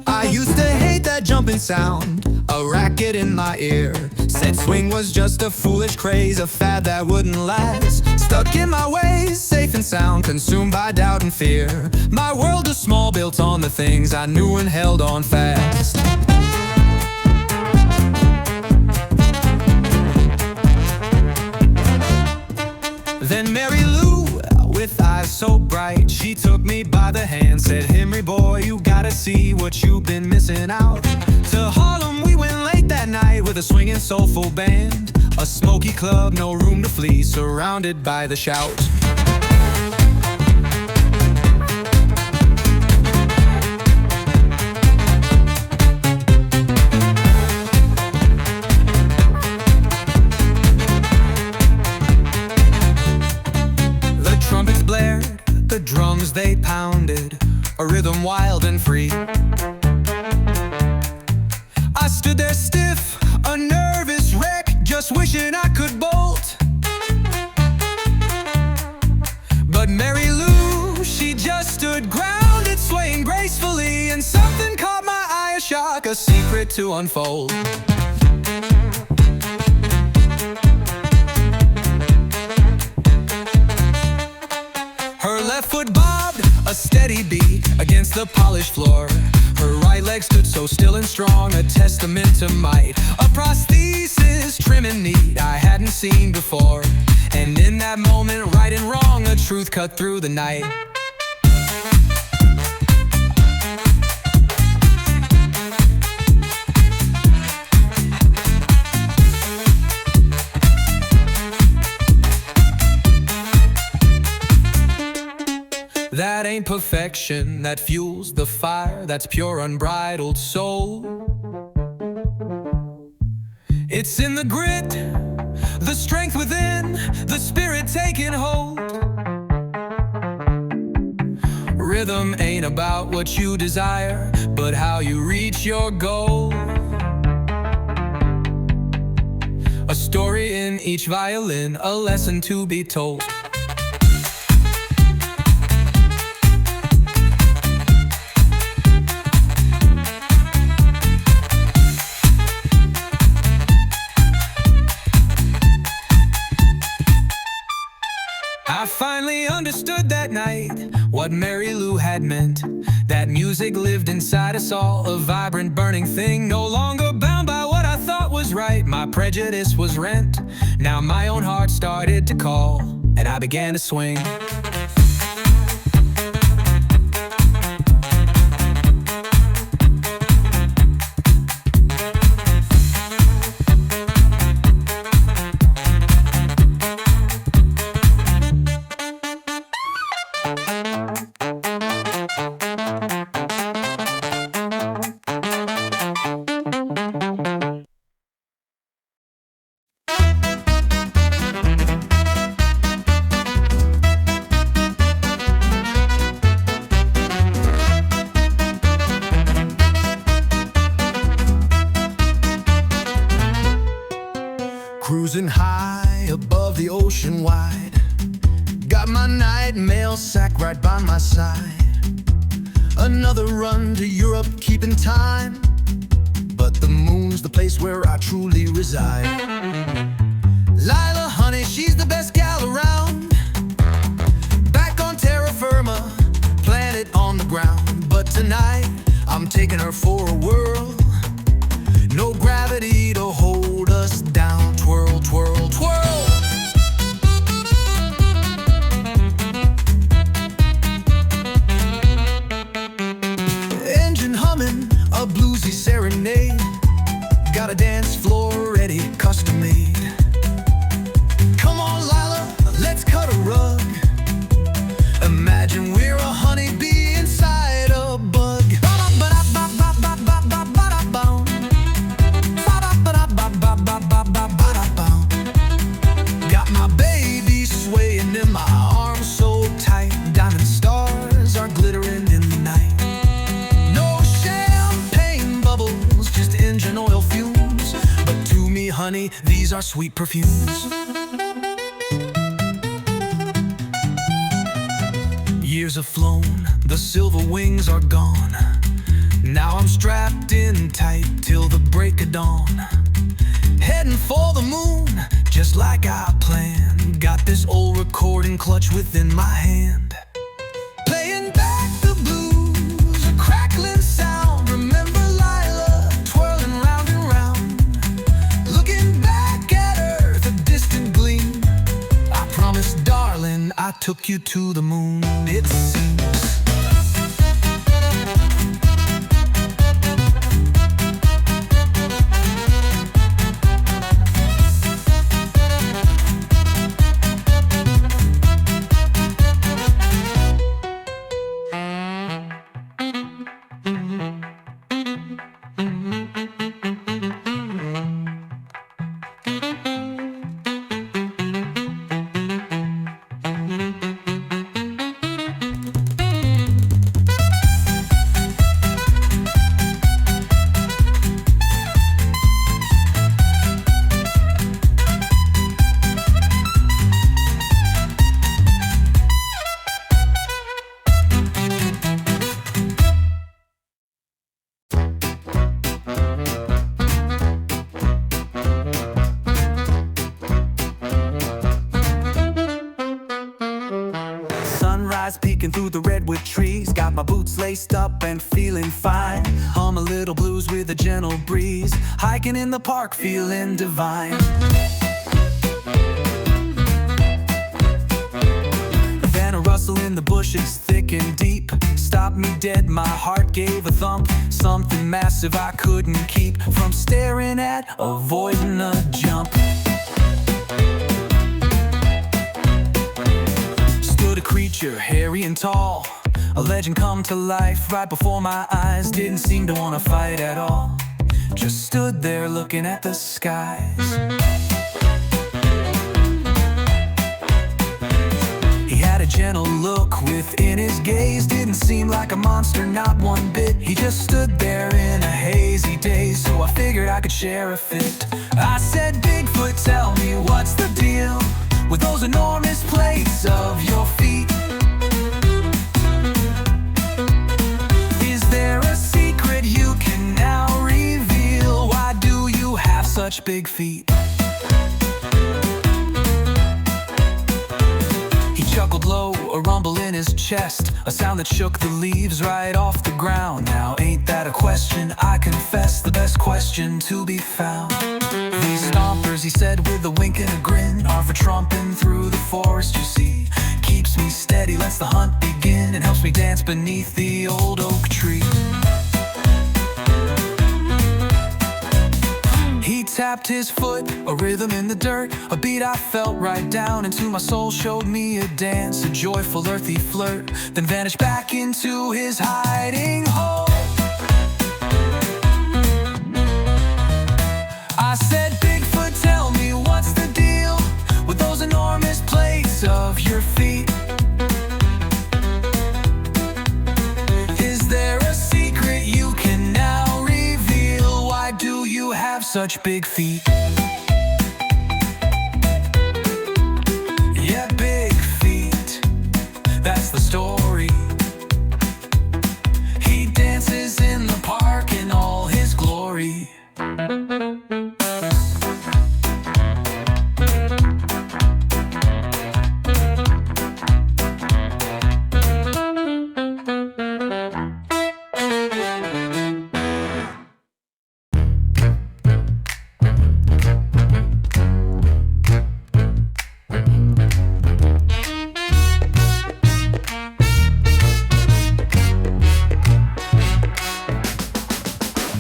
I used to hate that jumping sound, a racket in my ear. Said swing was just a foolish craze, a fad that wouldn't last. Stuck in my ways, safe and sound, consumed by doubt and fear. My world was small, built on the things I knew and held on fast. Then Mary Lou, with eyes so bright, she took me by the hand, said, "Henry boy, you gotta see what you've been missing out." To Harlem we went late that night with a swinging soulful band. A smoky club, no room to flee, surrounded by the shout. Trumpets blared, the drums they pounded, a rhythm wild and free. I stood there stiff, a nervous wreck, just wishing I could bolt. But Mary Lou, she just stood grounded, swaying gracefully, and something caught my eye, a shock, a secret to unfold. Her left foot bobbed, a steady beat against the polished floor. Her right leg stood so still and strong, a testament to might. A prosthesis trim and neat I hadn't seen before. And in that moment, right and wrong, a truth cut through the night. That ain't perfection that fuels the fire, that's pure unbridled soul. It's in the grit, the strength within, the spirit taking hold. Rhythm ain't about what you desire, but how you reach your goal. A story in each violin, a lesson to be told. I finally understood that night what Mary Lou had meant. That music lived inside us all, a vibrant, burning thing, no longer bound by what I thought was right. My prejudice was rent. Now my own heart started to call, and I began to swing. Cruising high above the ocean wide, got my night mail sack right by my side. Another run to Europe, keeping time, but the moon's the place where I truly reside. Lila, honey, she's the best gal around. Back on terra firma, planet on the ground. But tonight, I'm taking her for a whirl. No gravity to hold us down. Twirl, twirl, twirl. Engine humming, a bluesy serenade. Got a dance floor ready, custom made. Come on, Lila, let's cut a rug. Imagine we're a honeybee inside a bug. Got my baby swaying in my arms so tight. Diamond stars are glittering in the night. No champagne bubbles, just engine oil fumes. But to me, honey, these are sweet perfumes. years have flown, the silver wings are gone. Now I'm strapped in tight till the break of dawn, heading for the moon, just like I planned. Got this old recording clutch within my hand, playing back the blues, a crackling sound. Remember Lila twirling round and round, looking back at Earth, a distant gleam. I promised, darling, I took you to the moon, it seems. Peeking through the redwood trees, got my boots laced up and feeling fine. Hum a little blues with a gentle breeze, hiking in the park feeling divine. Then a rustle in the bushes, thick and deep, stopped me dead, my heart gave a thump. Something massive I couldn't keep from staring at, avoiding a jump. A creature, hairy and tall, a legend come to life right before my eyes. Didn't seem to want to fight at all, just stood there looking at the skies. He had a gentle look within his gaze, didn't seem like a monster, not one bit. He just stood there in a hazy daze, so I figured I could share a fit. I said, Bigfoot, tell me what's the deal with those enormous plates of your feet? Is there a secret you can now reveal? Why do you have such big feet? He chuckled low, a rumble in his chest, a sound that shook the leaves right off the ground. Now ain't that a question? I confess, the best question to be found. These stompers, he said with a wink and a grin, are for tromping through the forest, you see. Keeps me steady, lets the hunt begin, and helps me dance beneath the old oak tree. He tapped his foot, a rhythm in the dirt, a beat I felt right down into my soul. Showed me a dance, a joyful earthy flirt, then vanished back into his hiding hole. I said, Bigfoot, tell me what's the deal with those enormous plates of your feet? Is there a secret you can now reveal? Why do you have such big feet? Yeah, big feet, that's the story. He dances in the park in all his glory.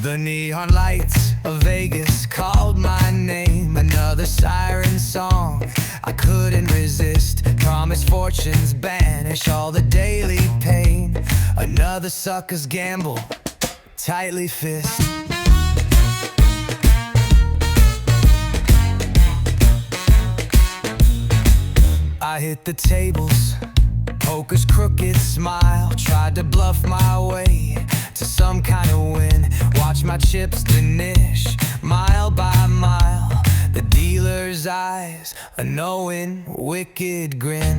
The neon lights of Vegas called my name. Another siren song I couldn't resist. Promised fortunes banish all the daily pain. Another sucker's gamble, tightly fist. I hit the tables, poker's crooked smile. Tried to bluff my way to some kind of win. Watch my chips diminish, mile by mile. The dealer's eyes, a knowing, wicked grin.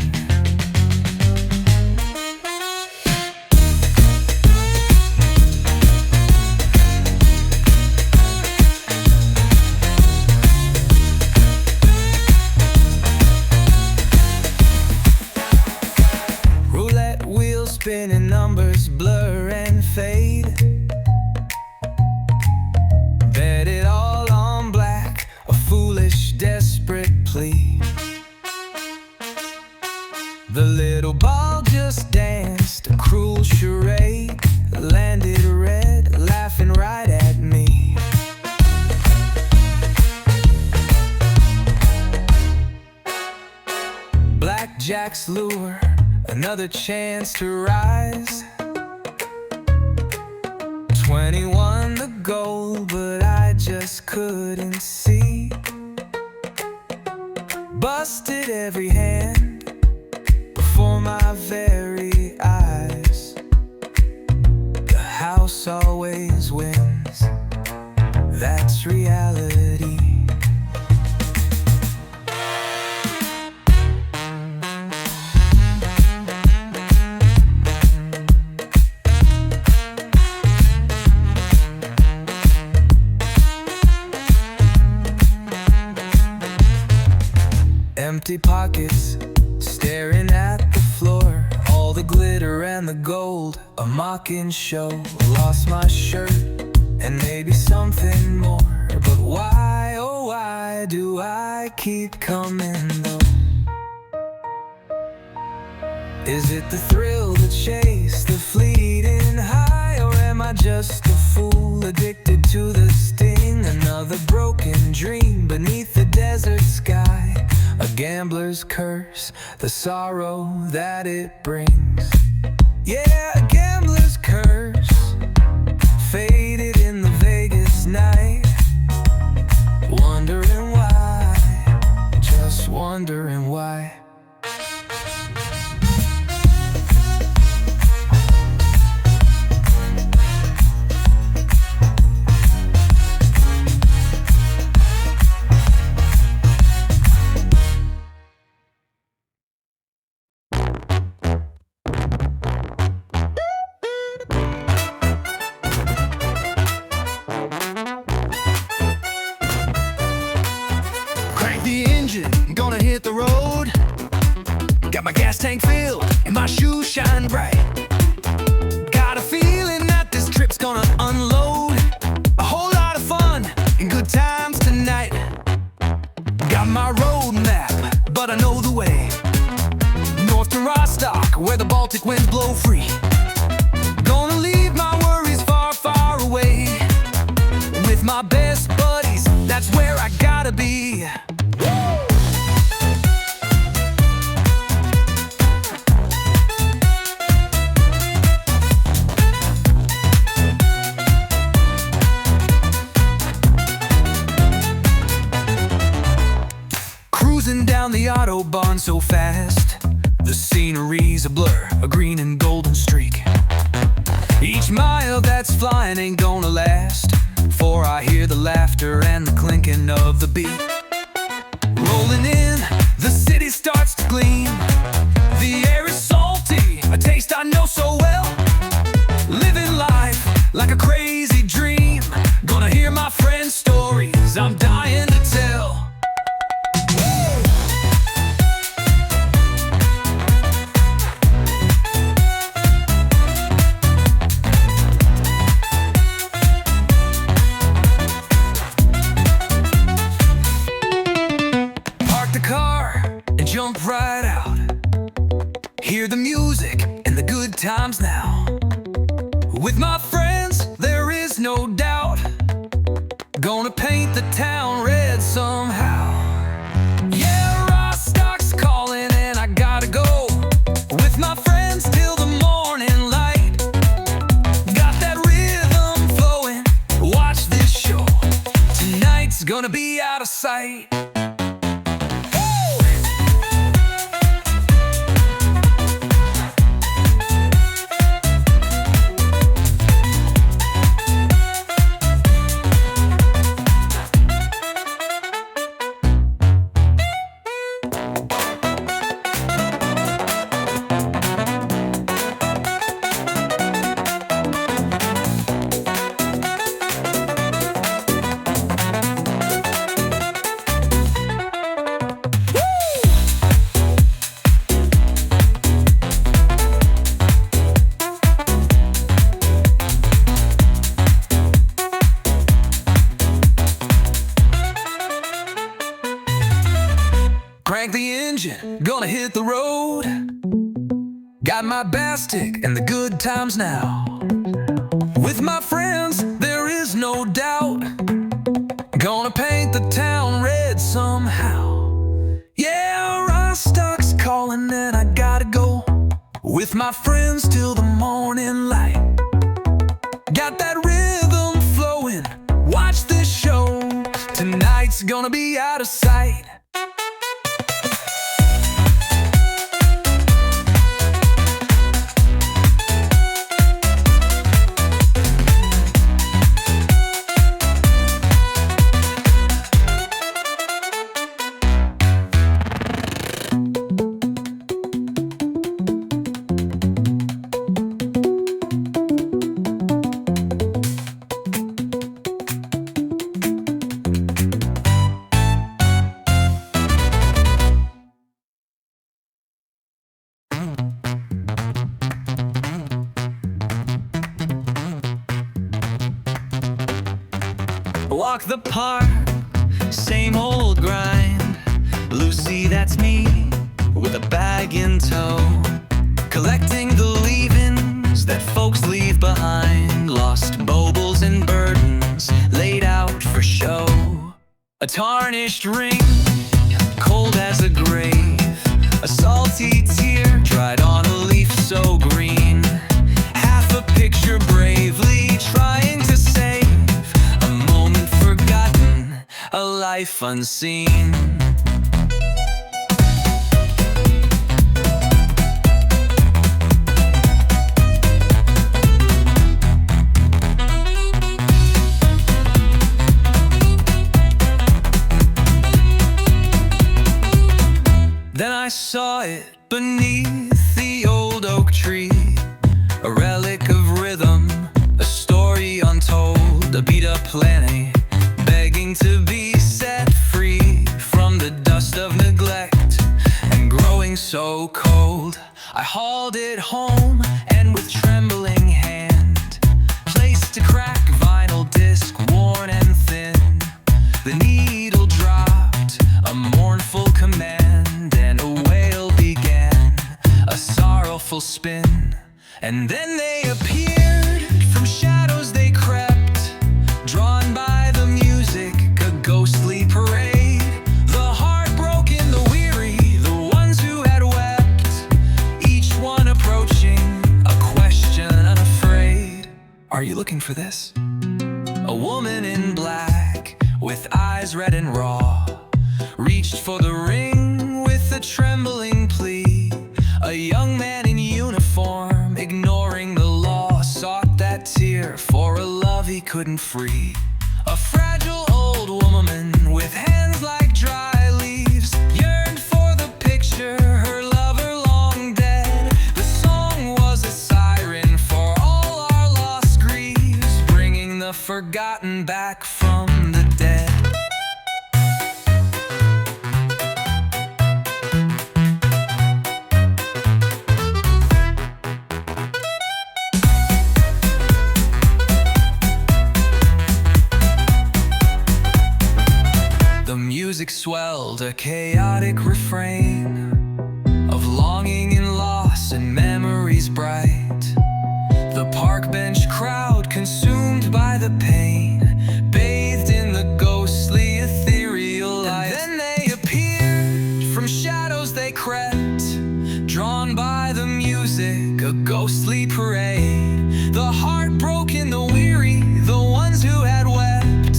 spinning numbers blur and fade. Bet it all on black, a foolish, desperate plea. The little ball just danced a cruel charade, landed red, laughing right at me. Blackjack's lure, another chance to rise. 21 the goal, but I just couldn't see. Busted every hand before my very eyes. The house always wins, that's reality. Empty pockets, staring at the floor. All the glitter and the gold, a mocking show. Lost my shirt, and maybe something more. But why, oh why do I keep coming though? Is it the thrill, the chase, the fleeting high? Or am I just a fool, addicted to the sting? Another broken dream beneath the desert sky. A gambler's curse, the sorrow that it brings. Yeah, a gambler's curse, faded in the Vegas night. Wondering why, just wondering why. Gonna hit the road. Got my gas tank filled and my shoes shine bright. Got a feeling that this trip's gonna unload a whole lot of fun and good times tonight. Got my road map, but I know the way. North to Rostock, where the Baltic winds blow free. Gonna leave my worries far, far away. With my best buddies, that's where I gotta be. Down the Autobahn so fast, the scenery's a blur, a green and golden streak. Each mile that's flying ain't gonna last, for I hear the laughter and the clinking of the beat. Rolling in, the city starts to gleam. The air is salty, a taste I know so well. Living life like a crazy dream. Gonna hear my friends' stories I'm dying to tell. Jump right out, hear the music and the good times now. With my friends, there is no doubt, gonna paint the town red somehow. Yeah, Rostock's calling and I gotta go, with my friends till the morning light. Got that rhythm flowing, watch this show, tonight's gonna be out of sight. gonna hit the road. Got my bastic and the good times now. With my friends, there is no doubt. Gonna paint the town red somehow. Yeah, Rostock's calling and I gotta go. With my friends till the morning light. Got that rhythm flowing, watch this show. Tonight's gonna be out of sight. Walk the park, same old grind. Lucy, that's me, with a bag in tow. Collecting the leavings that folks leave behind. Lost baubles and burdens, laid out for show. A tarnished ring, cold as a grave. A salty tear, dried on a leaf so green. Half a picture bravely trying to save a moment forgotten, a life unseen. Then I saw it beneath the old oak tree, a relic of rhythm, a story untold, a beat-up planet begging to be set free from the dust of neglect and growing so cold. I hauled it home and with trembling hand placed a crack vinyl disc, worn and thin. The needle dropped, a mournful command, and a wail began, a sorrowful spin. And then they appeared, from shadows they crept, drawn by the music, a ghostly parade. The heartbroken, the weary, the ones who had wept, each one approaching, a question unafraid. Are you looking for this? A woman in black, with eyes red and raw, reached for the ring with a trembling plea. A young man in uniform, ignoring the law, sought that tear for a love he couldn't free. A fragile old woman with hands like dry leaves yearned for the picture, her lover long dead. The song was a siren for all our lost griefs, bringing the forgotten back from the dead. The music swelled, a chaotic refrain of longing and loss and memories bright. The park bench crowd, consumed by the pain, bathed in the ghostly ethereal light. And then they appeared, from shadows they crept, drawn by the music, a ghostly parade. The heartbroken, the weary, the ones who had wept,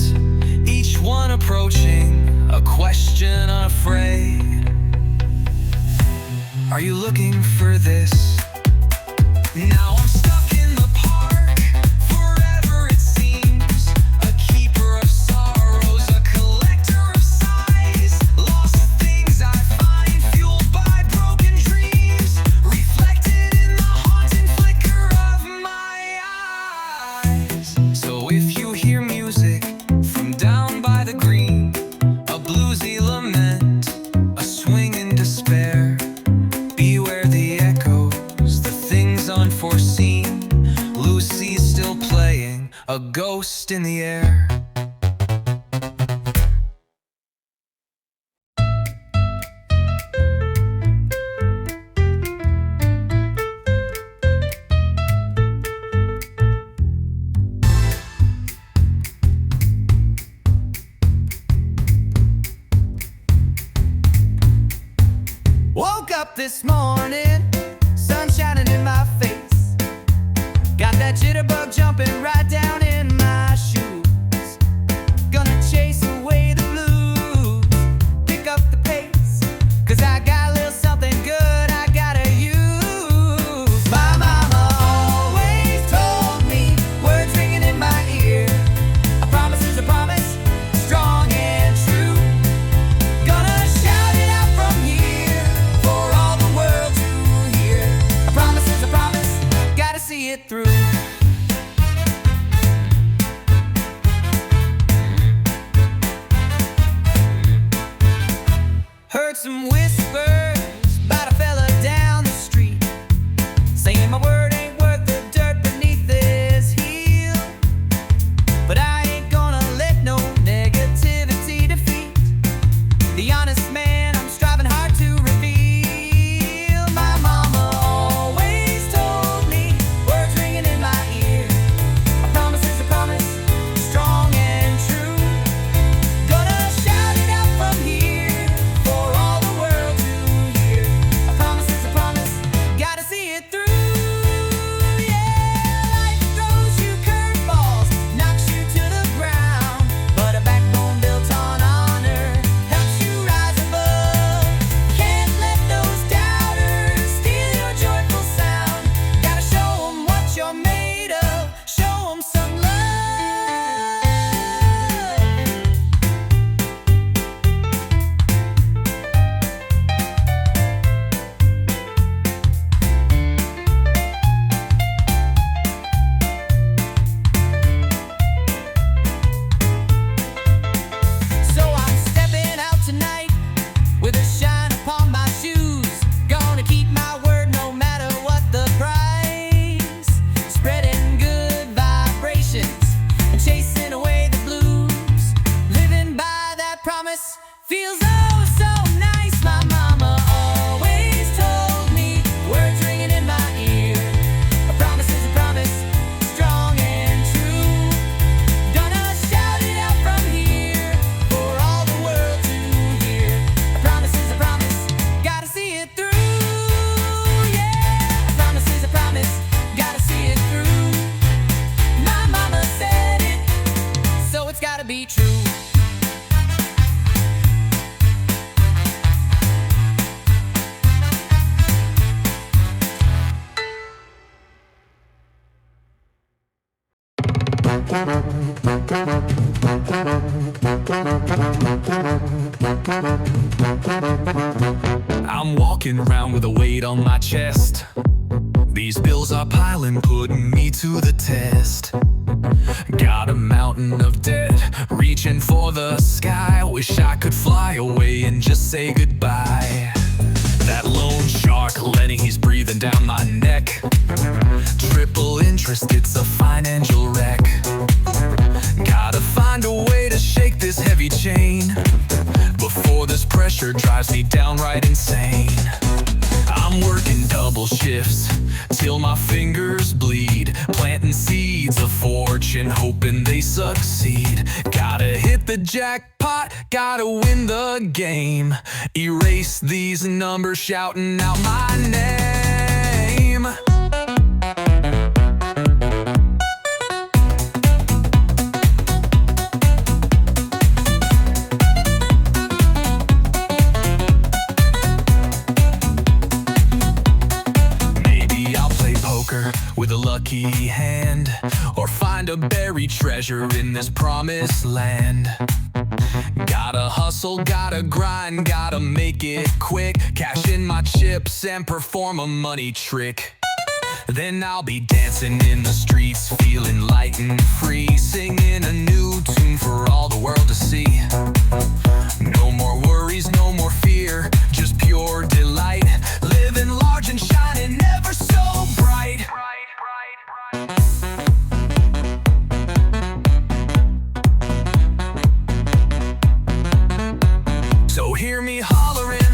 each one approaching, a question unafraid. Are you looking for this? Now I'm stuck in the park, forever it seems. A keeper of sorrows, a collector of sighs. Lost things I find, fueled by broken dreams, reflected in the haunting flicker of my eyes. So if you hear music from down by the green, a bluesy lament, a swing in despair, beware the echoes, the things unforeseen. Lucy's still playing, a ghost in the air. this morning, sun shining in my face. Got that jitterbug jumping right down in my shoes. Gonna chase away the blues, pick up the pace, 'cause I got a little something good I gotta use. My mama always told me, words ringing in my ear, a promise is a promise, strong and true. Gonna shout it out from here for all the world to hear. A promise is a promise, gotta see it through. Heard some whispers about a fella down the street, saying my word ain't worth the dirt beneath his heel. But I ain't gonna let no negativity defeat the honest man I'm striving hard to reveal. My mama always told me, words ringing in my ear, a promise is a promise, strong and true. Gonna shout it out from here for all the world to hear. A promise is a promise, gotta see it through. Yeah, life throws you curveballs, knocks you to the ground, but a backbone built on honor helps you rise above. Can't let those doubters steal your joyful sound. Gotta show 'em what you're made of, show 'em some love. So I'm stepping out tonight with a shine upon my shoes. Gonna keep my word no matter what the price. Spreading good vibrations and chasing away the blues. Living by that promise feels oh so nice. My mama always told me, words ringing in my ear, a promise is a promise, strong and true. Gonna shout it out from here for all the world to hear. A promise is a promise, gotta see it through. Yeah, a promise is a promise, gotta see it through. My mama said it, so it's gotta be true. I'm walking around with a weight on my chest. These bills are piling, putting me to the test. Got a mountain of debt, reaching for the sky. Wish I could fly away and just say goodbye. That loan shark Lenny, he's breathing down my neck. Triple interest, it's a financial wreck. Gotta find a way to shake this heavy chain before this pressure drives me downright insane. I'm working double shifts till my fingers bleed, planting seeds of fortune, hoping they succeed. Gotta hit the jackpot, gotta win the game. Erase these numbers shouting out my name. Maybe I'll play poker with a lucky hand, or find a buried treasure in this promised land. Gotta hustle, gotta grind, gotta make it quick. Cash in my chips and perform a money trick. Then I'll be dancing in the streets, feeling light and free, singing a new tune for all the world to see. No more worries, no more fear, just pure delight. Living large and shining ever so bright. So hear me hollering,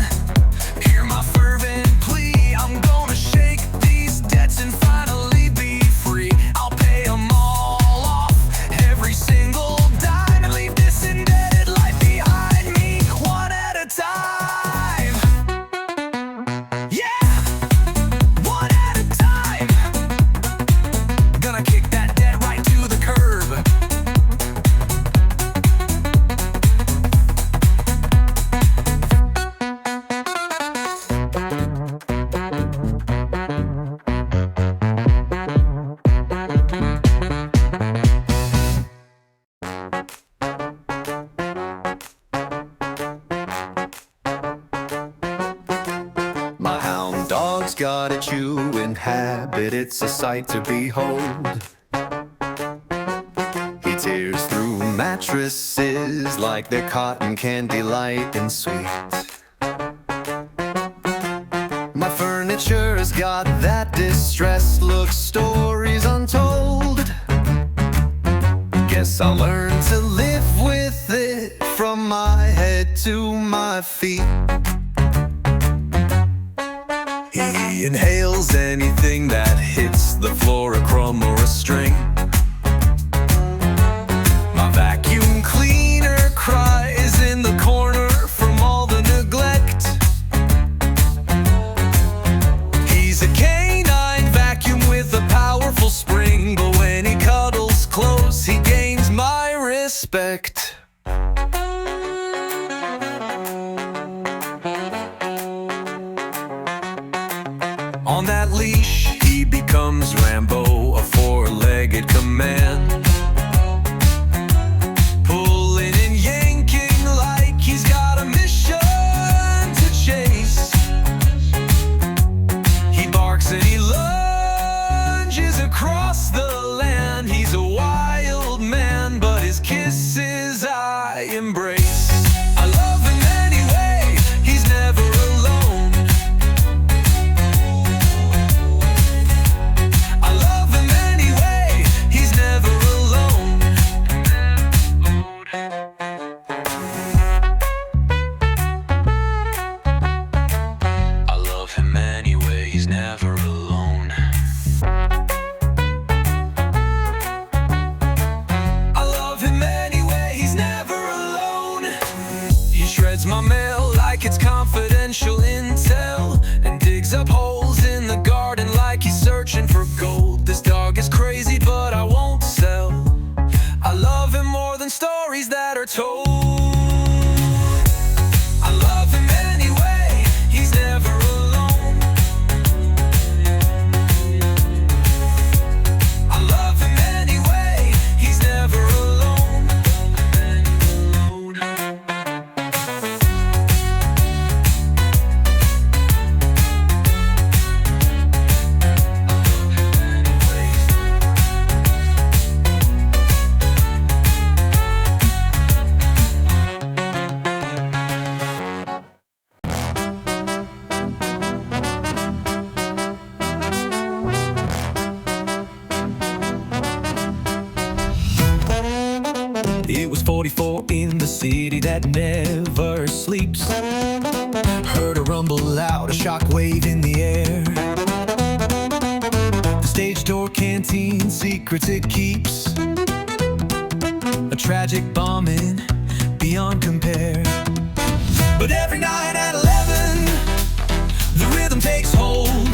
hear my fervent plea. I'm gonna shake these debts and finally be free. I'll pay them all off, every single dime, and leave this indebted life behind me, one at a time. got a chewing habit, it's a sight to behold. He tears through mattresses like they're cotton candy, light and sweet. My furniture's got that distressed look, stories untold. Guess I'll learn to live with it from my head to my feet. He inhales anything that hits the floor, a crumb or a string. My vacuum cleaner cries in the corner from all the neglect. He's a canine vacuum with a powerful spring, but when he cuddles close, he gains my respect. On that leash, he becomes Rambo, a four-legged command. Pulling and yanking like he's got a mission to chase. He barks and he lunges across the land. He's a wild man, but his kisses I embrace. I love him anyway, he's never alone. I love him anyway, he's never alone. I love him anyway, he's never alone. I love him anyway, he's never alone. He shreds my mail like it's confidential intel, and digs up holes in the garden like he's searching for gold. This dog is crazy, but I won't sell. I love him more than stories that are told. I love him anyway, he's never alone. I love him anyway, he's never alone. It was 44 in the city that never sleeps. Heard a rumble loud, a shockwave in the air. The stage door, canteen, secrets it keeps. A tragic bombing beyond compare. But every night at 11, the rhythm takes hold.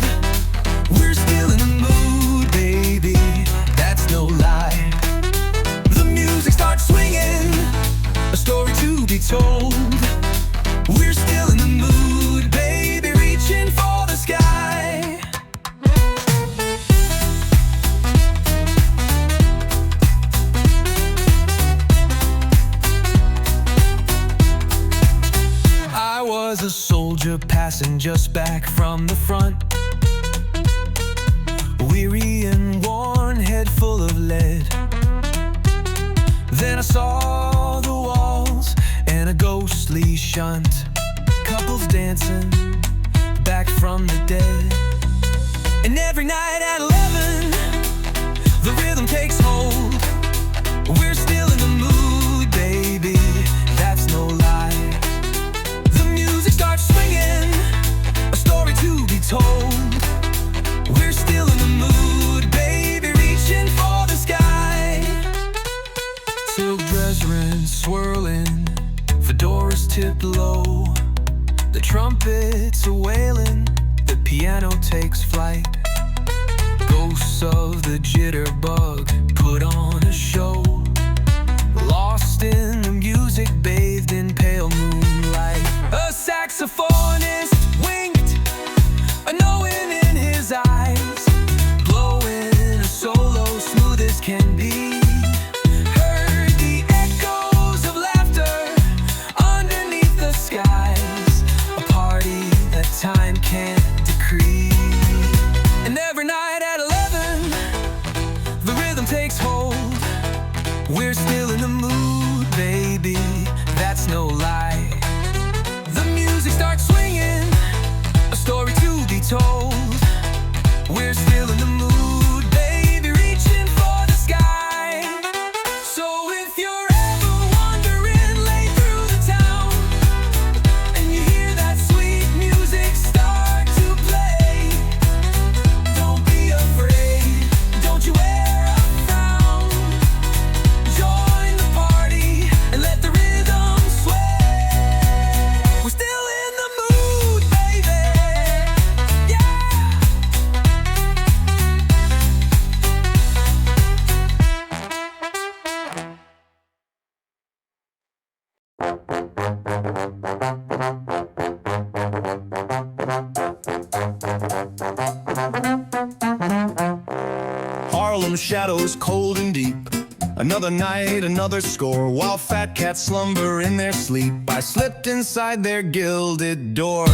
We're still in the mood, baby, that's no lie. The music starts swinging, a story to be told. We're still in the mood, baby, reaching for the sky. I was a soldier passing just back from the front, weary and worn, head full of lead. Then I saw the walls and a ghostly shunt, couples dancing back from the dead. And every night at 11, the rhythm takes hold. We're still in the mood, baby, that's no lie. The music starts swinging, a story to be told. We're still in the mood, baby, reaching for the sky. Silk dress rinse swirling, fedoras tipped low. The trumpets are wailing, the piano takes flight. Ghosts of the jitterbug put on a show, lost in the music, bathed in pale moonlight. A saxophonist winked, a knowing in his eyes, blowing a solo smooth as can be. Heard the echoes of laughter underneath the skies, a party that time can't decree. told. We're still in the mood, baby, reaching for the sky. So if you're ever wandering late through the town and you hear that sweet music start to play, don't be afraid, don't you wear a frown. Join the party and let the rhythm sway. We're still in the mood, baby. Yeah. Harlem shadows cold and deep. Another night, another score. While fat cats slumber in their sleep, I slipped inside their gilded door.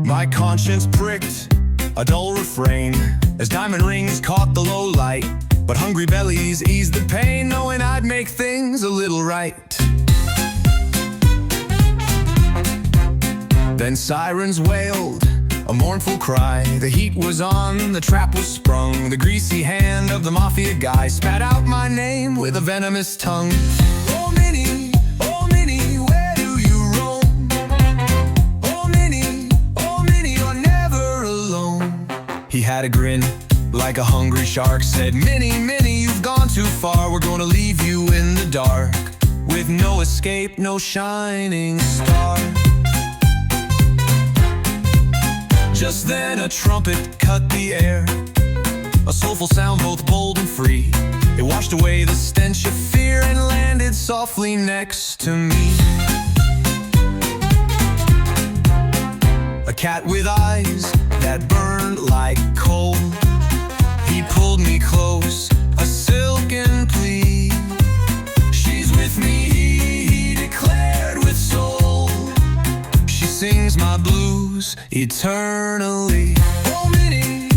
My conscience pricked a dull refrain as diamond rings caught the low light. But hungry bellies eased the pain, knowing I'd make things a little right. Then sirens wailed, a mournful cry. The heat was on, the trap was sprung. The greasy hand of the mafia guy spat out my name with a venomous tongue. Oh Minnie, where do you roam? Oh Minnie, you're never alone. He had a grin like a hungry shark, said, Minnie, you've gone too far. We're gonna leave you in the dark with no escape, no shining star. Just then a trumpet cut the air, a soulful sound both bold and free. It washed away the stench of fear and landed softly next to me. A cat with eyes that burned like coal. He pulled me close, a silken plea. She's with me, he declared with soul. She sings my blues eternally. Oh Minnie,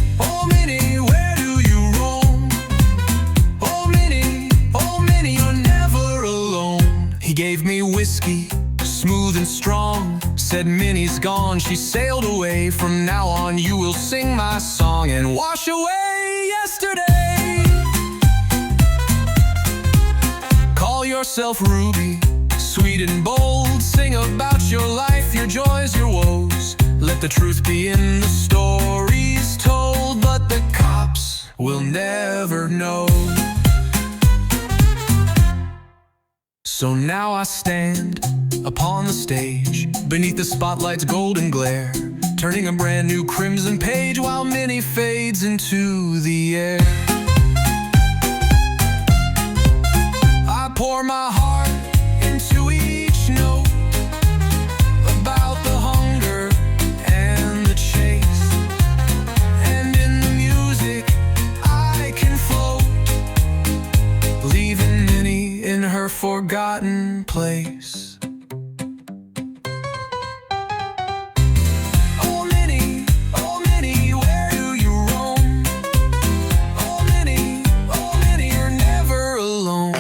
where do you roam? Oh Minnie, you're never alone. He gave me whiskey, smooth and strong, said Minnie's gone, she sailed away. From now on you will sing my song and wash away yesterday. Call yourself Ruby, sweet and bold. Sing about your life, your joys, your woes. Let the truth be in the stories told, but the cops will never know. So now I stand upon the stage, beneath the spotlight's golden glare, turning a brand new crimson page while Minnie fades into the air. I pour my heart into each note, about the hunger and the chase, and in the music I can float, leaving Minnie in her forgotten place. Oh Minnie, where do you roam? Oh Minnie, you're never alone.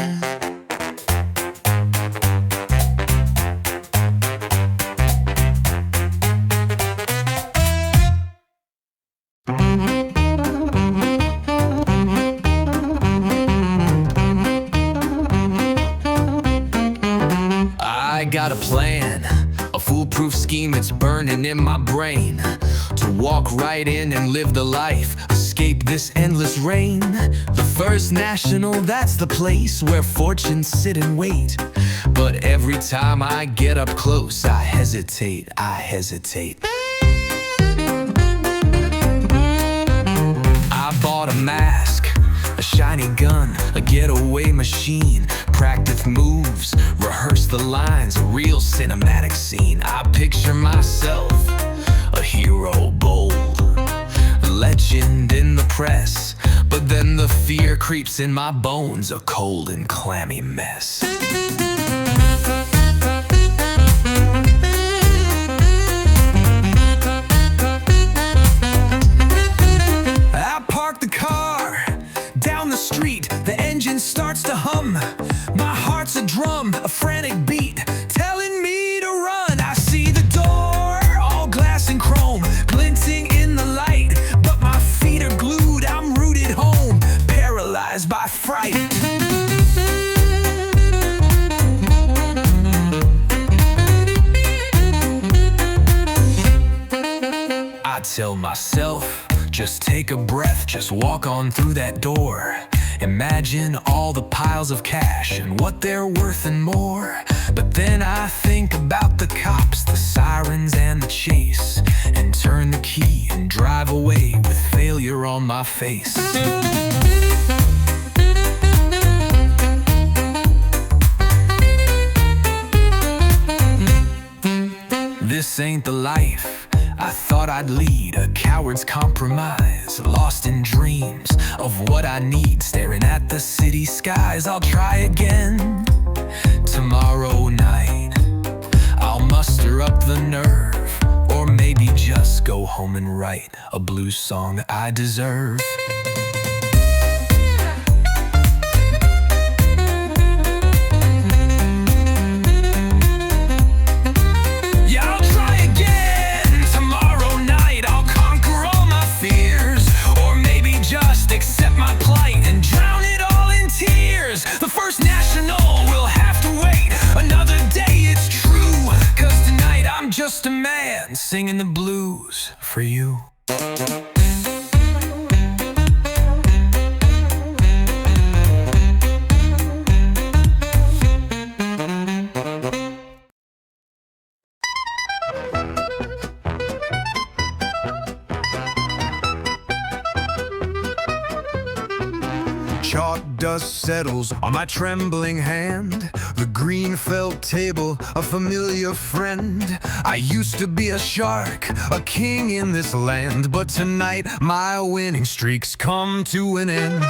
I got a plan, a foolproof scheme, it's burning in my brain. To walk right in and live the life, escape this endless rain. The First National, that's the place where fortunes sit and wait. But every time I get up close, I hesitate. I bought a mask, a shiny gun, a getaway machine. Practice moves, rehearse the lines, a real cinematic scene. I picture myself, a hero bold, a legend in the press. But then the fear creeps in my bones, a cold and clammy mess. I park the car down the street, the engine starts to hum. My heart's a drum. tell myself, just take a breath, just walk on through that door. Imagine all the piles of cash and what they're worth and more. But then I think about the cops, the sirens and the chase, and turn the key and drive away with failure on my face. This ain't the life I thought I'd lead, a coward's compromise, lost in dreams of what I need, staring at the city skies. I'll try again tomorrow night. I'll muster up the nerve, or maybe just go home and write a blues song I deserve. Accept my plight and drown it all in tears. The First National will have to wait another day, it's true. 'Cause tonight I'm just a man singing the blues for you. Chalk dust settles on my trembling hand. The green felt table, a familiar friend. I used to be a shark, a king in this land, but tonight my winning streaks come to an end.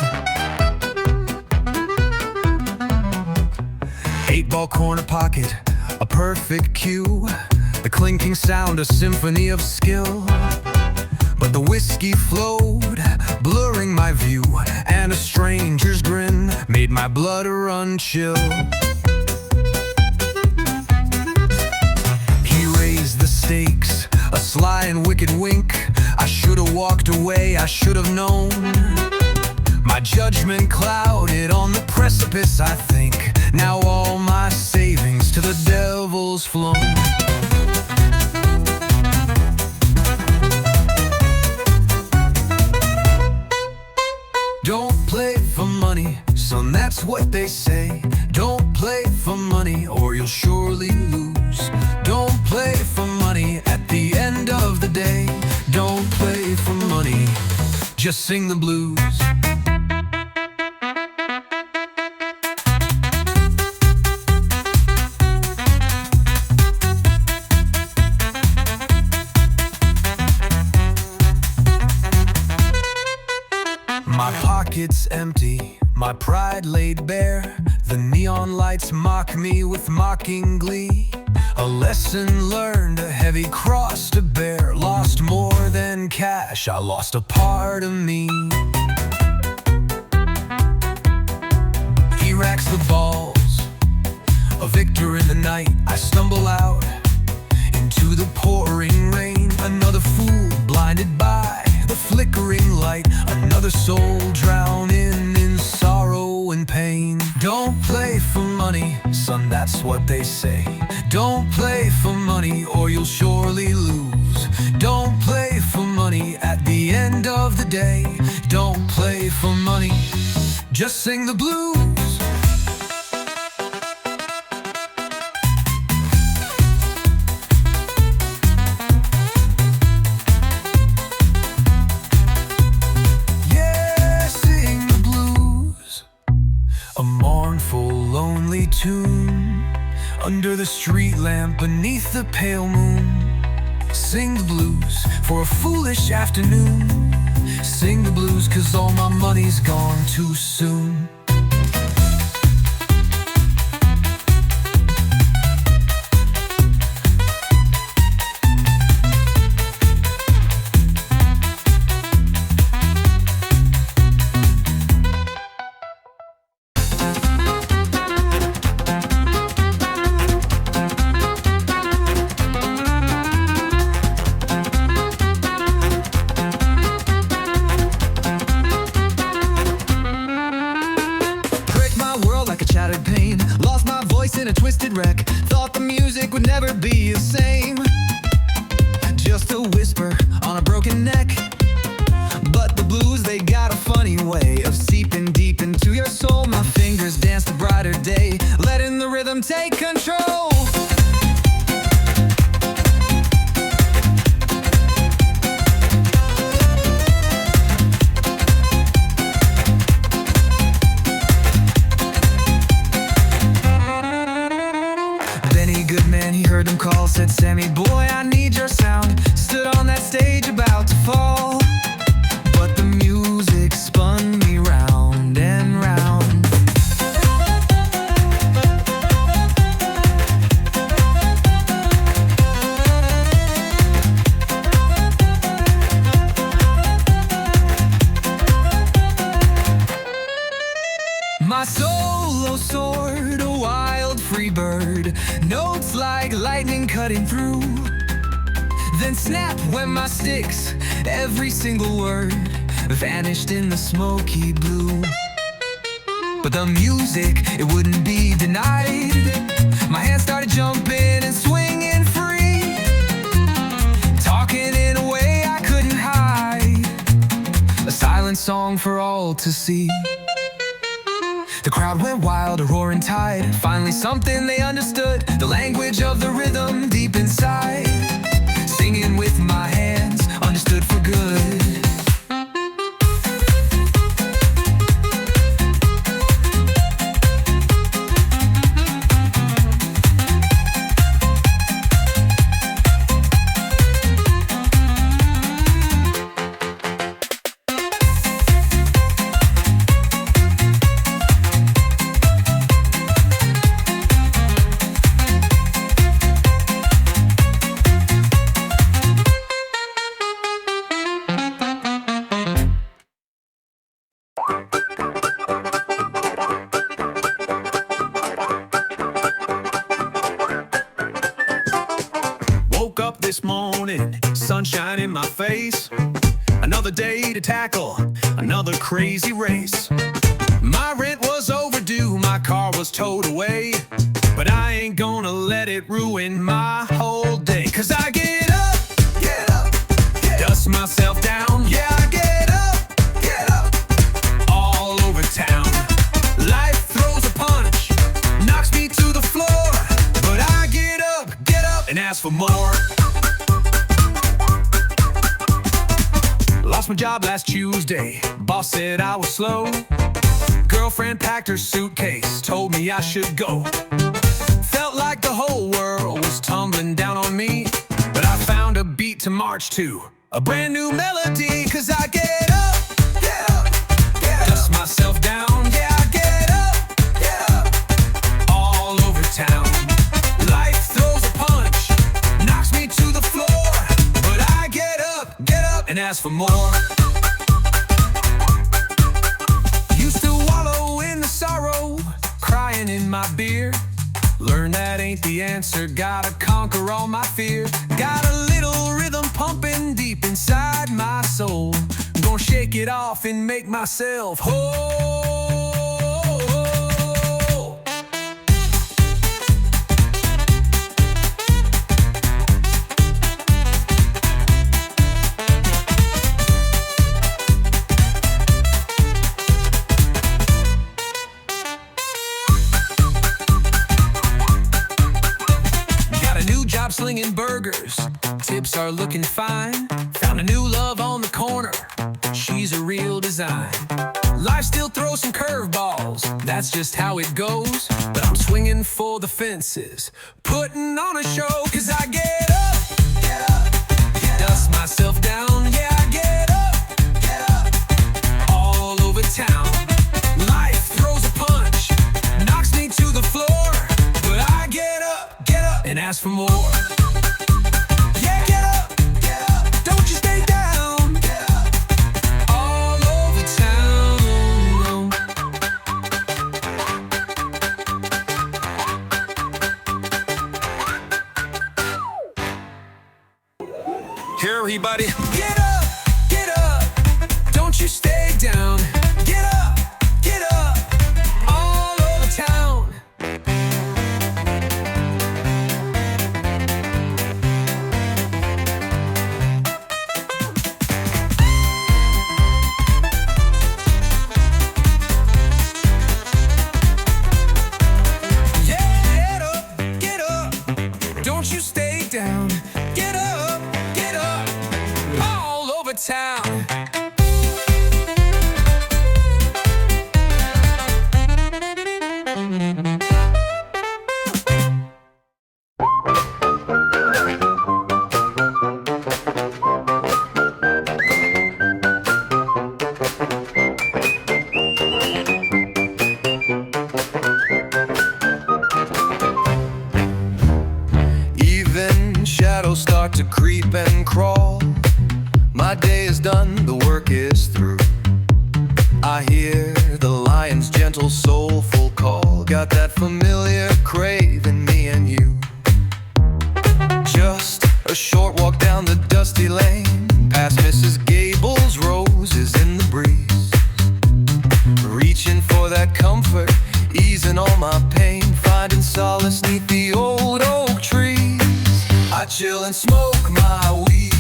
8-ball corner pocket, a perfect cue. The clinking sound, a symphony of skill. But the whiskey flowed, blurring my view, and a stranger's grin made my blood run chill. He raised the stakes, a sly and wicked wink. I should have walked away, I should have known. My judgment clouded on the precipice, I think. Now all my savings to the devil's flown. Don't play for money, son, that's what they say. Don't play for money or you'll surely lose. Don't play for money at the end of the day. Don't play for money, just sing the blues. My pocket's empty, my pride laid bare. The neon lights mock me with mocking glee. A lesson learned, a heavy cross to bear. Lost more than cash, I lost a part of me. He racks the balls, a victor in the night. I stumble out into the pouring rain. Another fool blinded by the flickering light. Another soul drowning in sorrow and pain. Don't play for money, son, that's what they say. Don't play for money or you'll surely lose. Don't play for money at the end of the day. Don't play for money, just sing the blues. Lonely tune under the street lamp beneath the pale moon. Sing the blues for a foolish afternoon. Sing the blues 'cause all my money's gone too soon. In a twisted wreck, thought the music would never be the same. just a whisper on a broken neck. But the blues, they got a funny way of seeping deep into your soul. My fingers dance the brighter day, letting the rhythm take control. Goodman, he heard them call, said, Sammy boy, I need your sound. Stood on that stage about to fall, but the music spun me round and round. My solo soared, a wild free bird, notes like lightning cutting through. Then snap went my sticks, every single word vanished in the smoky blue. But the music, it wouldn't be denied. My hands started jumping and swinging free, talking in a way I couldn't hide, a silent song for all to see. The crowd went wild, a roaring tide. Finally something they understood, the language of the rhythm deep inside. Singing with my hands, understood for good. Woke up this morning, sunshine in my face. Another day to tackle, another crazy race. My rent was overdue, my car was towed away, but I ain't gonna let it ruin my whole day. Cause I get up, dust myself down. Yeah, I get up, all over town. Life throws a punch, knocks me to the floor, but I get up and ask for more. Lost my job last Tuesday, boss said I was slow. Girlfriend packed her suitcase, told me I should go. Felt like the whole world was tumbling down on me, but I found a beat to march to, a brand new melody. Cause I get up, dust myself down. Yeah, I get up, all over town. Life throws a punch, knocks me to the floor, but I get up and ask for more. Used to wallow in the sorrow, crying in my beer. Learn that ain't the answer, gotta conquer all my fear. Got a little rhythm pumping deep inside my soul, gonna shake it off and make myself whole. Slinging burgers, tips are looking fine. Found a new love on the corner, she's a real design. Life still throws some curveballs, that's just how it goes. But I'm swinging for the fences, putting on a show. Cause I get up, dust myself down. Yeah, I get up, all over town. Life throws a punch, knocks me to the floor, but I get up and ask for more. Everybody, get up, don't you stay down. Get up, all over town. don't you stay down. Get up, all over town. Even shadows start to creep and crawl. My day is done, the work is through. I hear the lion's gentle, soulful call. Got that familiar craving, me and you. Just a short walk down the dusty lane, past Mrs. Gable's roses in the breeze. Reaching for that comfort, easing all my pain, finding solace neath the old oak trees. I chill and smoke my weed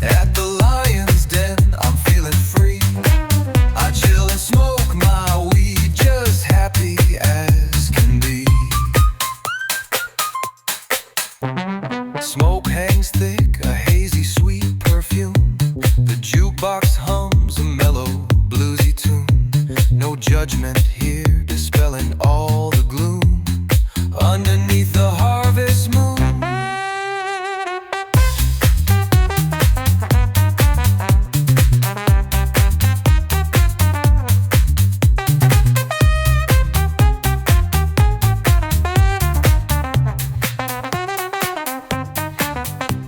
at the lion's den, I'm feeling free. I chill and smoke my weed, just happy as can be. Smoke hangs thick, a hazy sweet perfume. The jukebox hums a mellow bluesy tune. No judgment here, dispelling all the gloom underneath the harvest moon.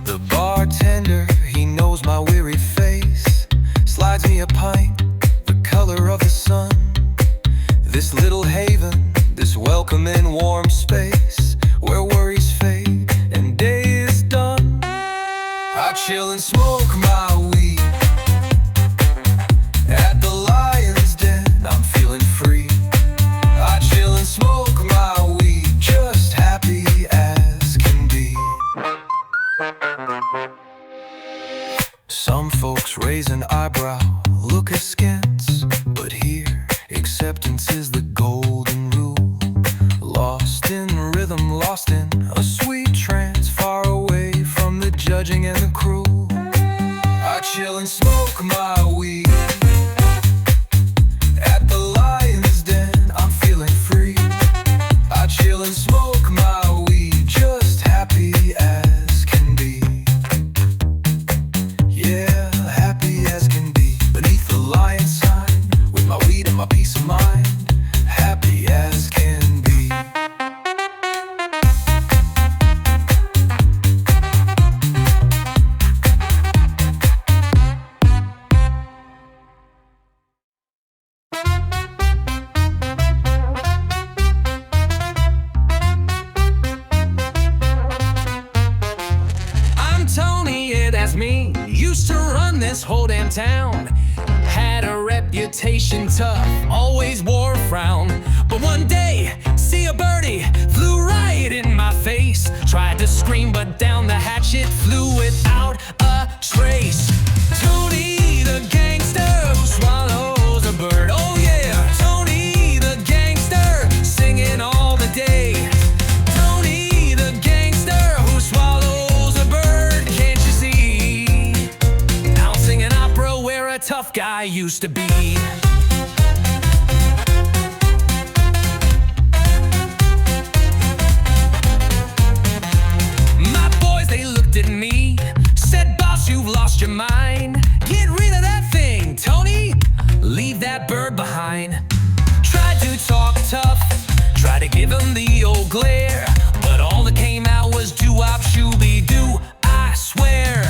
The bartender, he knows my weary face, slides me a pint, the color of the sun. This little haven, this welcoming warm space, where worries fade and day is done. I chill and smoke my weed at the lion's den, I'm feeling free. I chill and smoke my weed, just happy as can be. Some folks raise an eyebrow, look askance, but here acceptance is the golden rule. Lost in rhythm, lost in a sweet trance, far away from the judging and the cruel. I chill and smoke my weed at the lion's den, I'm feeling free. I chill and smoke my weed, just happy as can be. Yeah, happy as can be, beneath the lion's sign, with my weed and my peace of mind. Happy as can be. I'm Tony, yeah, that's me. Used to run this whole damn town. Had a reputation tough, always wore a frown. But one day, see a birdie, flew right in my face. Tried to scream, but down the hatch it flew without a trace. Tony the gangster who swallows a bird. Oh yeah, Tony the gangster, singing all the day. Tony the gangster who swallows a bird. Can't you see? Now I'm singing opera where a tough guy used to be. My boys, they looked at me, said, "Boss, you've lost your mind. Get rid of that thing, Tony. Leave that bird behind." Tried to talk tough, tried to give him the old glare, but all that came out was doo-wop, shooby-doo, I swear.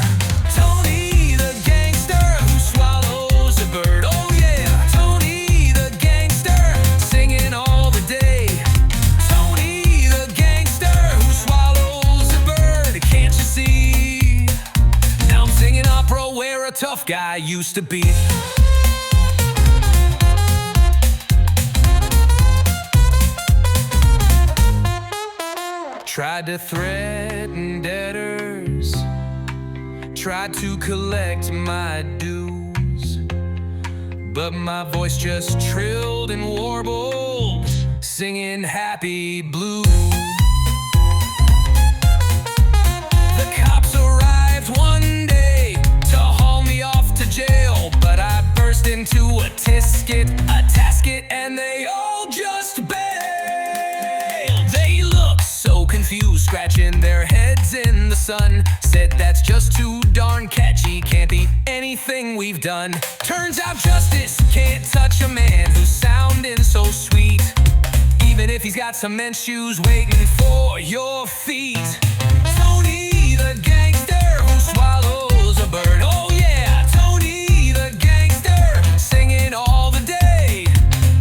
Tony the gangster who swallows a bird. Oh yeah, Tony the gangster, singing all the day. Tony the gangster who swallows a bird. Can't you see? Now I'm singing opera where a tough guy used to be. Tried to threaten debtors, tried to collect my dues, but my voice just trilled and warbled, singing happy blues. cops arrived one day to haul me off to jail, but I burst into a tasket, and they all just bailed. They looked so confused, scratching their heads in the sun. Said that's just too darn catchy, can't be anything we've done. Turns out justice can't touch a man who's sounding so sweet, even if he's got cement shoes waiting for your feet. Tony the gangster who swallows a bird. Oh yeah, Tony the gangster singing all the day.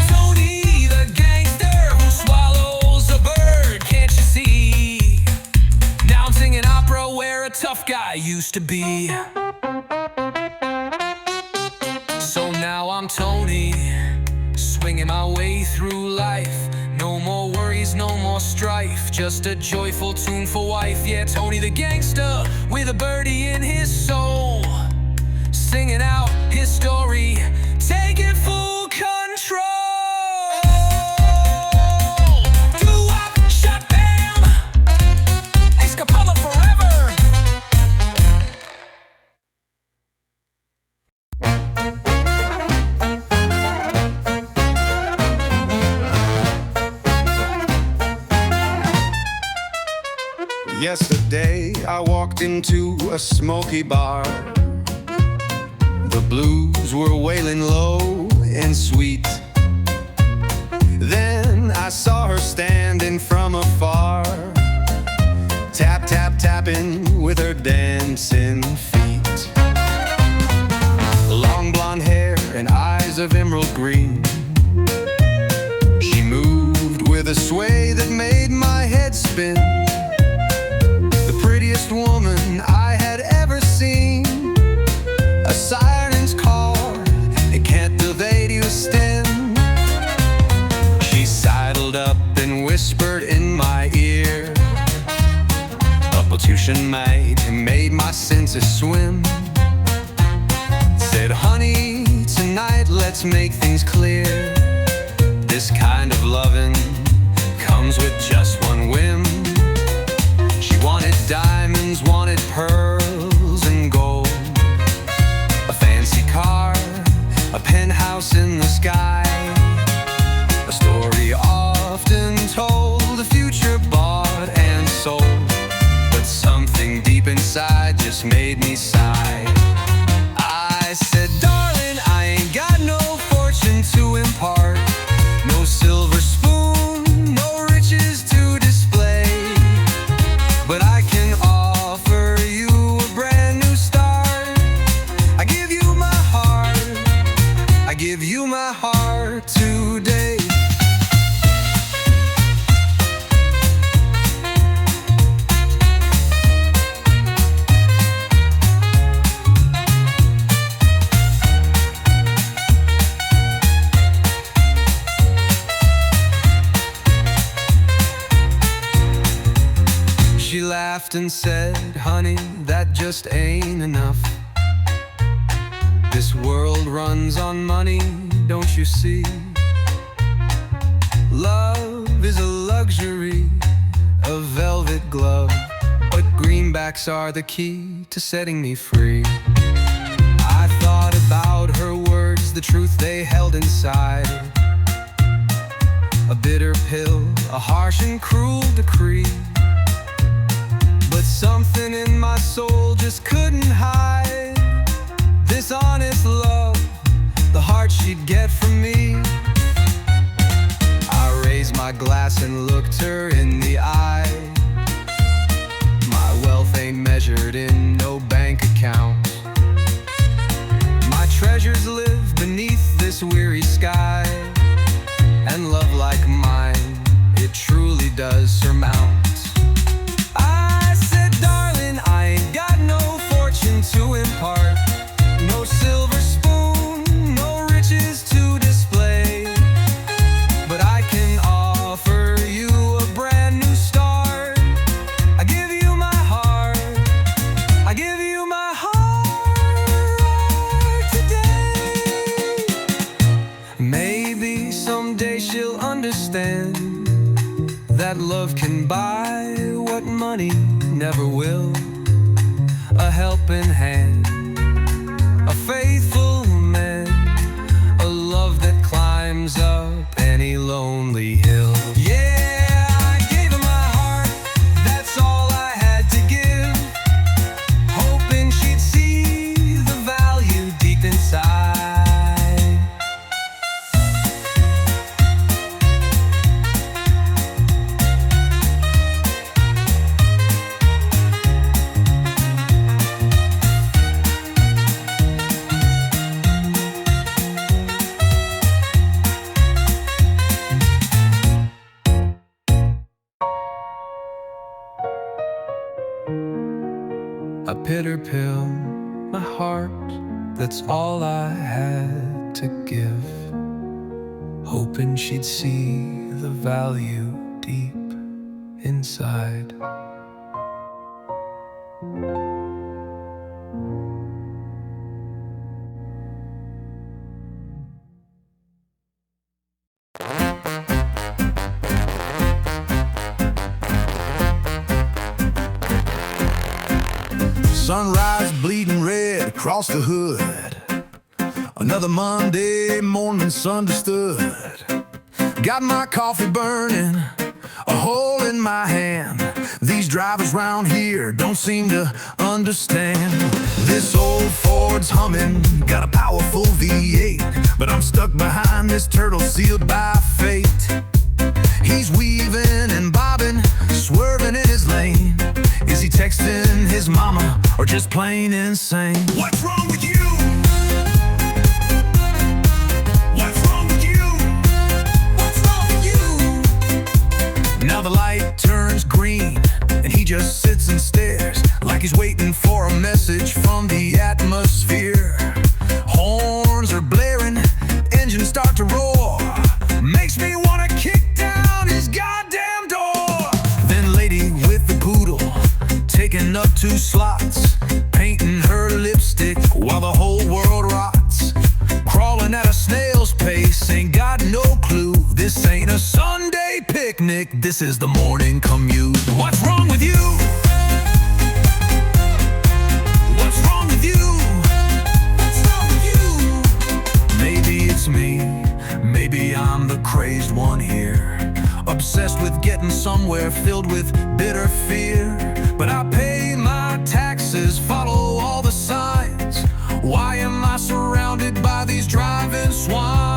Tony the gangster who swallows a bird. Can't you see? Now I'm singing opera where a tough guy used to be. So now I'm Tony, swinging my way through life. No more worries, no more strife, just a joyful, tuneful wife. Yeah, Tony the gangster with a birdie in his soul, singing out his story, taking full control. Doo-wop, shot, bam, Escapella forever. Yesterday I walked into a smoky bar. The blues were wailing low and sweet. Then I saw her standing from afar, tap, tap, tapping with her dancing feet. Long blonde hair and eyes of emerald green. She moved with a sway that made my head spin. Woman I had ever seen. A siren's call, it can't evade you stem. She sidled up and whispered in my ear. A pollution made my senses swim. Said, honey, tonight let's make things clear. This kind of loving comes with just one whim. She wanted diamonds, wanted pearls and gold, a fancy car, a penthouse in the sky, a story often told, a future bought and sold. But something deep inside just made me sigh. I said, darling, I ain't got no fortune to impart, no silver spoon, no riches to display, but I can offer you a brand new start. I give you my heart, I give you my heart today. She laughed and said, honey, that just ain't enough. This world runs on money, don't you see? Love is a luxury, a velvet glove, but greenbacks are the key to setting me free. I thought about her words, the truth they held inside. A bitter pill, a harsh and cruel decree. But something in my soul just couldn't hide this honest love, the heart she'd get from me. I raised my glass and looked her in the eye. My wealth ain't measured in no bank account. My treasures live beneath this weary sky, and love like mine, it truly does surmount. To impart, no silver spoon, no riches to display, but I can offer you a brand new start. I give you my heart, I give you my heart today. Maybe someday she'll understand that love can buy what money never will. a helping hand, a faithful man, a love that climbs up any lonely hill. Yeah, I gave her my heart, that's all I had to give, hoping she'd see the value deep inside. A bitter pill, my heart, that's all I had to give, hoping she'd see the value deep inside. Sunrise bleeding red across the hood. Another Monday morning, misunderstood. Got my coffee burning, a hole in my hand. These drivers round here don't seem to understand. This old Ford's humming, got a powerful V8, but I'm stuck behind this turtle sealed by fate. He's weaving and bobbing, swerving in his lane. Is he texting his mama or just plain insane? What's wrong with you? What's wrong with you? What's wrong with you? Now the light turns green and he just sits and stares like he's waiting for a message from the atmosphere. Horns are blaring, engines start to roar. Makes me wanna kick down his goddamn door. Then lady with the poodle, taking up 2 slots, painting her lipstick while the whole world rots. Crawling at a snail's pace, ain't got no clue. This ain't a Sunday picnic, this is the morning commute. What's wrong with you? What's wrong with you? What's wrong with you? Maybe it's me, maybe I'm the crazed one here, obsessed with getting somewhere, filled with bitter fear. But I pay my taxes, follow all the signs. Why am I surrounded by these driving swine?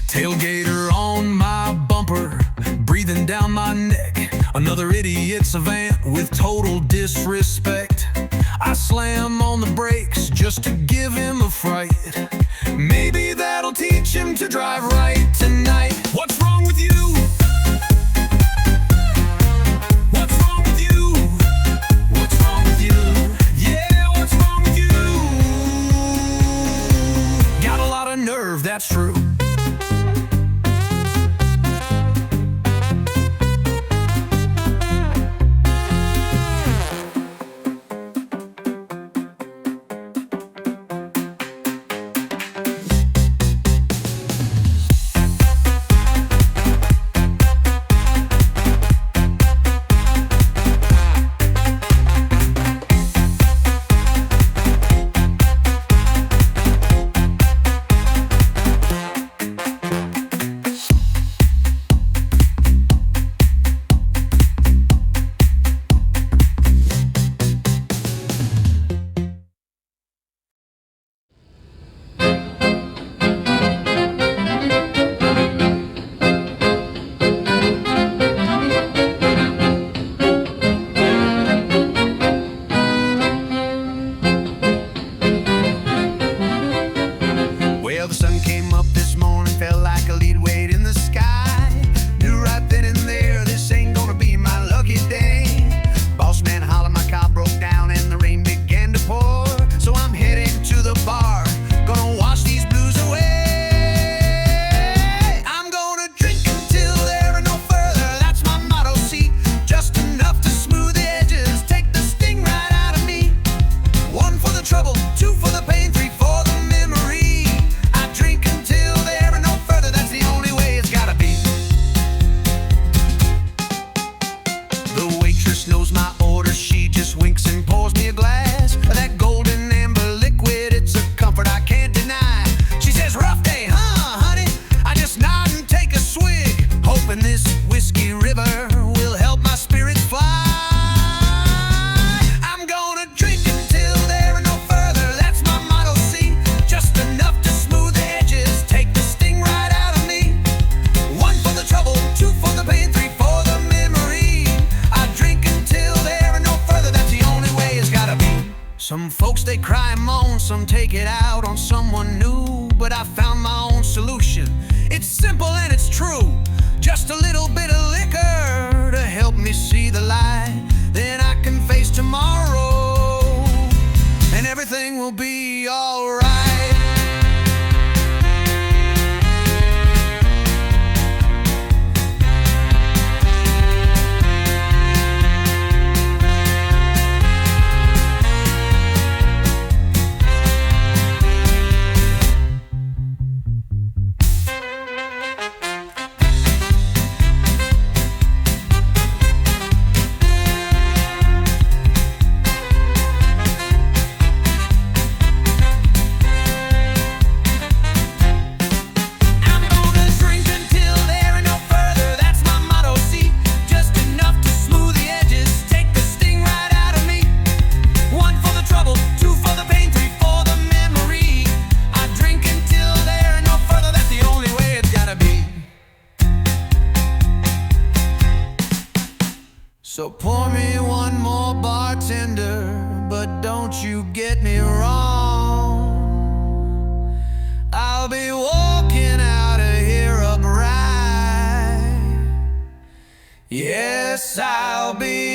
Tailgater on my bumper, breathing down my neck. Another idiot savant with total disrespect. I slam on the brakes just to give him a fright. Maybe that'll teach him to drive right tonight. What's wrong with you? What's wrong with you? What's wrong with you? Yeah, what's wrong with you? Got a lot of nerve, that's true. some take it out on someone new, but I found my own solution. It's simple and it's true. Just a little bit of liquor to help me see the light. Then I can face tomorrow, and everything will be alright. So pour me one more, bartender, but don't you get me wrong. I'll be walking out of here upright. Yes, I'll be